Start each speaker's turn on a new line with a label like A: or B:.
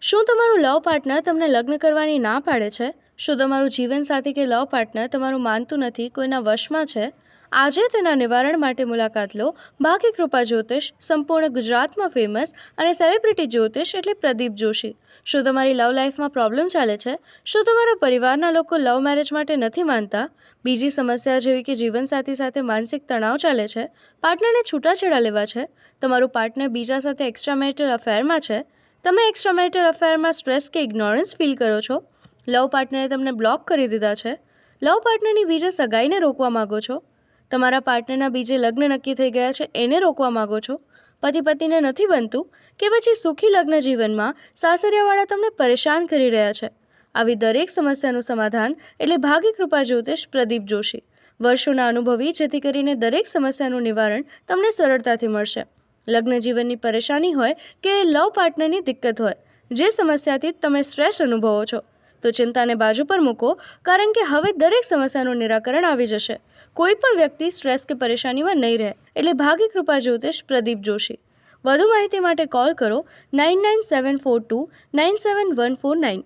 A: શું તમારું લવ પાર્ટનર તમને લગ્ન કરવાની ના પાડે છે? શું તમારું જીવનસાથી કે લવ પાર્ટનર તમારું માનતું નથી, કોઈના વશમાં છે? આજે તેના નિવારણ માટે મુલાકાત લો. ભાગ્ય કૃપા જ્યોતિષ સંપૂર્ણ ગુજરાતમાં ફેમસ અને સેલિબ્રિટી જ્યોતિષ એટલે પ્રદીપ જોશી. શું તમારી લવ લાઈફમાં પ્રોબ્લેમ ચાલે છે? શું તમારા પરિવારના લોકો લવ મેરેજ માટે નથી માનતા? બીજી સમસ્યા જેવી કે જીવનસાથી સાથે માનસિક તણાવ ચાલે છે? પાર્ટનરને છૂટાછેડા લેવા છે? તમારું પાર્ટનર બીજા સાથે એક્સ્ટ્રામેરિટલ અફેરમાં છે? તમે એક્સ્ટ્રામેરિટલ અફેરમાં સ્ટ્રેસ કે ઇગ્નોરન્સ ફીલ કરો છો? લવ પાર્ટનરે તમને બ્લોક કરી દીધા છે? લવ પાર્ટનરની બીજે સગાઈને રોકવા માગો છો? તમારા પાર્ટનરના બીજે લગ્ન નક્કી થઈ ગયા છે એને રોકવા માગો છો? પતિ પતિને નથી બનતું કે પછી સુખી લગ્ન જીવનમાં સાસરિયાવાળા તમને પરેશાન કરી રહ્યા છે? આવી દરેક સમસ્યાનું સમાધાન એટલે ભાગ્ય કૃપા જ્યોતિષ પ્રદીપ જોશી. વર્ષોના અનુભવી, જેથી કરીને દરેક સમસ્યાનું નિવારણ તમને સરળતાથી મળશે. લગ્ન જીવનની પરેશાની હોય કે લવ પાર્ટનરની દિક્કત હોય, જે સમસ્યાથી તમે સ્ટ્રેસ અનુભવો છો, તો ચિંતાને બાજુ પર મૂકો, કારણ કે હવે દરેક સમસ્યાનું નિરાકરણ આવી જશે. કોઈ પણ વ્યક્તિ સ્ટ્રેસ કે પરેશાનીમાં નહીં રહે. એટલે ભાગ્ય કૃપા જ્યોતિષ પ્રદીપ જોશી. વધુ માહિતી માટે કોલ કરો 9974297149.